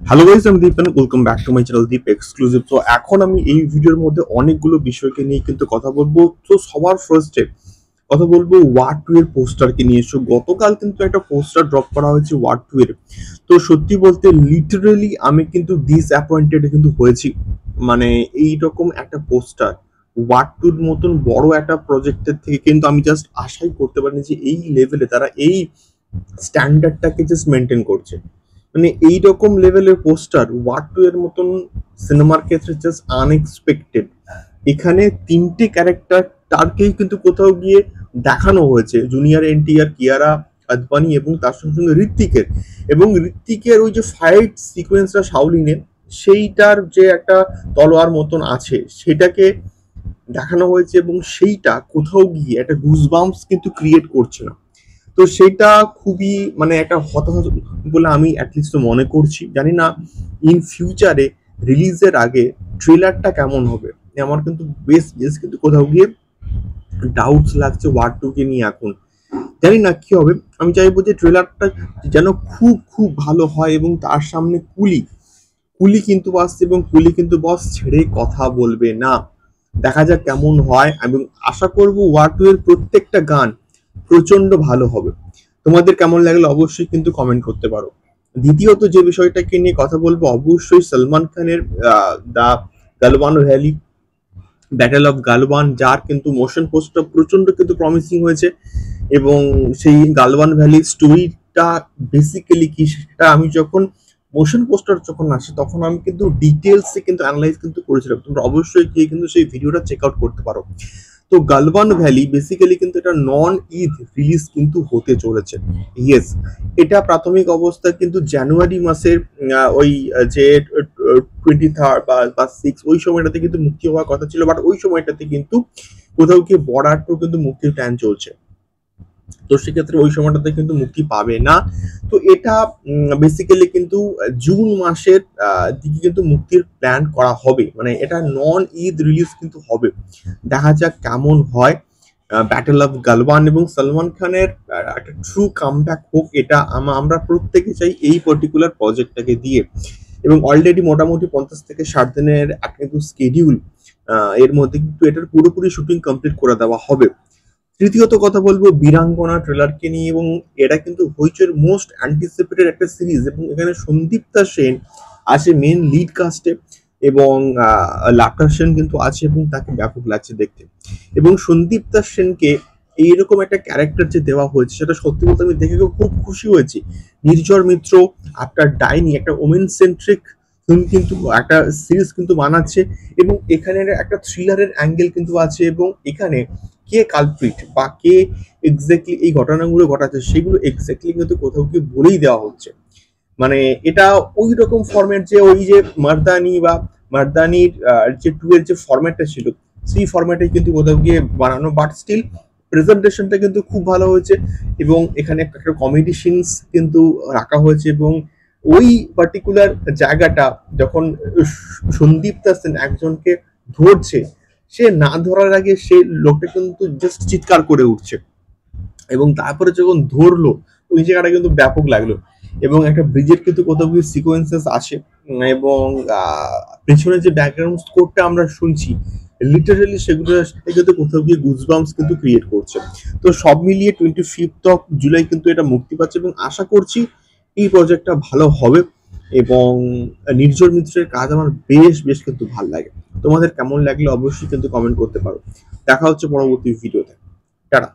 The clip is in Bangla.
হ্যালো গাইস, আমি Deep welcome back to my channel Deep exclusive. তো এখন আমি এই ভিডিওর মধ্যে অনেকগুলো বিষয়কে নিয়ে কিন্তু কথা বলবো। তো সবার ফার্স্টে কথা বলবো ওয়ার 2 এর পোস্টারকে নিয়ে। সো গতকাল কিন্তু একটা পোস্টার ড্রপ করা হয়েছে ওয়ার 2 এর। তো সত্যি বলতে লিটারালি আমি কিন্তু ডিসঅ্যাপয়েন্টেড কিন্তু হয়েছি। মানে এইরকম একটা পোস্টার ওয়ার 2 এর মতন বড় একটা প্রজেক্টের থেকে কিন্তু আমি জাস্ট আশাই করতে পারিনি যে এই লেভেলে তারা এই স্ট্যান্ডার্ডটাকে জাস্ট মেনটেন করছে। মানে এইরকম লেভেলের পোস্টার ওয়ার 2 এর মতন সিনেমার ক্ষেত্রে জাস্ট আনএক্সপেক্টেড। এখানে তিনটে ক্যারেক্টার তারকেই কিন্তু কোথাও গিয়ে দেখানো হয়েছে, জুনিয়র এনটিআর, কিয়ারা আদবানি এবং তার সঙ্গে সঙ্গে ঋত্বিকের। এবং ঋত্বিকের ওই যে ফাইট সিকোয়েন্সটা শাওলিনে, সেইটার যে একটা তলোয়ার মতন আছে সেটাকে দেখানো হয়েছে এবং সেইটা কোথাও গিয়ে একটা গুজবাম্পস কিন্তু ক্রিয়েট করছে না। তো সেটা খুবই মানে একটা হতাশা বলে আমি অ্যাটলিস্ট মনে করছি। জানি না ইন ফিউচারে রিলিজের আগে ট্রেলারটা কেমন হবে। আমার কিন্তু বেশ বেশ কিন্তু কোথাও গিয়ে ডাউটস লাগছে ওয়ার 2 কে নিয়ে এখন। জানি না কি হবে। আমি চাইবো যে ট্রেলারটা যেন খুব খুব ভালো হয় এবং তার সামনে কুলি কুলি কিন্তু আসছে এবং কুলি কিন্তু বস ছেড়ে কথা বলবে না। দেখা যাক কেমন হয় এবং আশা করব ওয়ার 2 এর প্রত্যেকটা গান প্রচন্ড ভালো হবে। তোমাদের কেমন লাগলো অবশ্যই কিন্তু কমেন্ট করতে পারো। দ্বিতীয়ত যে বিষয়টাকে নিয়ে কথা বলবো, অবশ্যই সলমান খানের the Galwan valley, battle of Galwan, যার কিন্তু মোশন পোস্টটা প্রচন্ড কিন্তু প্রমিসিং হয়েছে। এবং সেই গালওয়ান ভ্যালি স্টোরিটা বেসিক্যালি কি সেটা আমি যখন মোশন পোস্টার যখন আসে তখন আমি কিন্তু ডিটেলসে কিন্তু অ্যানালাইজ কিন্তু করেছিলাম। তোমরা অবশ্যই গিয়ে কিন্তু সেই ভিডিওটা চেক আউট করতে পারো। তো গালওয়ান ভ্যালি বেসিক্যালি কিন্তু এটা নন ঈদ রিলিজ কিন্তু হতে চলেছে। ইয়েস, এটা প্রাথমিক অবস্থায় কিন্তু জানুয়ারি মাসের ওই যে 23 বা 6 ওই সময়টাতে কিন্তু মুক্তি হওয়ার কথা ছিল, বাট ওই সময়টাতে কিন্তু কোথাও গিয়ে বর্ডার টু কিন্তু মুক্তির প্ল্যান চলছে। তো সেক্ষেত্রে ওই সময়টাতে কিন্তু মুক্তি পাবে না। তো এটা বেসিক্যালি কিন্তু জুন মাসের দিকে কিন্তু মুক্তির প্ল্যান করা হবে। মানে এটা নন ঈদ রিলিজ কিন্তু হবে। দেখা যাক কেমন হয়। ব্যাটেল অফ গালওয়ান এবং সলমান খানের একটা ট্রু কামব্যাক হোক, এটা আমরা প্রত্যেকে চাই এই পার্টিকুলার প্রজেক্টটাকে দিয়ে। এবং অলরেডি মোটামুটি 50 থেকে 60 দিনের একটা কিন্তু স্কেডিউল, এর মধ্যে কিন্তু এটার পুরোপুরি শুটিং কমপ্লিট করে দেওয়া হবে। তৃতীয়ত কথা বলবো বীরাঙ্গনা ট্রেলারকে নিয়ে। এবং এটা কিন্তু হইচইয়ের মোস্ট অ্যান্টিসিপেটেড একটা সিরিজ এবং এখানে সন্দীপ্তা সেন আছে মেন লিড কাস্টে এবং লাফটার সেন কিন্তু আছে এবং তাকে ব্যাপক লাগছে দেখতে। এবং সন্দীপ্তা সেনকে এইরকম একটা ক্যারেক্টার যে দেওয়া হয়েছে সেটা সত্যি বলতে আমি দেখে খুব খুশি হয়েছি। নির্ঝর মিত্র আফটার ডাইনি একটা ওমেন সেন্ট্রিক ফিল্ম কিন্তু একটা সিরিজ কিন্তু বানাচ্ছে এবং এখানে একটা থ্রিলারের অ্যাঙ্গেল কিন্তু আছে এবং এখানে কে কালপ্রিট বা কে এক্স্যাক্টলি এই ঘটনাগুলো ঘটাচ্ছে সেগুলো এক্স্যাক্টলি কিন্তু কোথাও কি বলেই দেওয়া হচ্ছে। মানে এটা ওই রকম ফরম্যাট যে ওই যে মার্দানি বা মার্দানির যে 2 এর যে ফরম্যাটটা ছিল সেই ফরম্যাটে কিন্তু কোথাও গিয়ে বানানো, বাট স্টিল প্রেজেন্টেশনটা কিন্তু খুব ভালো হয়েছে। এবং এখানে একটা কমেডি সিনস কিন্তু রাখা হয়েছে এবং ওই পার্টিকুলার জায়গাটা যখন সন্দীপ্তা সেন একজনকে ধরছে, সে না ধরার আগে সে লোকটা কিন্তু জাস্ট চিৎকার করে উঠছে এবং তারপরে যখন ধরলো ওই জায়গাটা কিন্তু ব্যাপক লাগলো। এবং একটা ব্রিজের কিন্তু কোথাও কিছু সিকোয়েন্সেস আসে এবং পেছনে যে ব্যাকগ্রাউন্ড স্কোরটা আমরা শুনছি লিটারালি সেগুলো কিন্তু কোথাও গিয়ে গুজবাম্পস কিন্তু ক্রিয়েট করছে। তো সব মিলিয়ে 25 জুলাই কিন্তু এটা মুক্তি পাচ্ছে এবং আশা করছি এই প্রজেক্টটা ভালো হবে। এবং নির্ঝর মিত্রের কাজ আমার বেশ বেশ কিন্তু ভালো লাগে। তোমাদের কেমন লাগলে অবশ্যই কিন্তু কমেন্ট করতে পারো। দেখা হচ্ছে পরবর্তী ভিডিওতে। টাটা।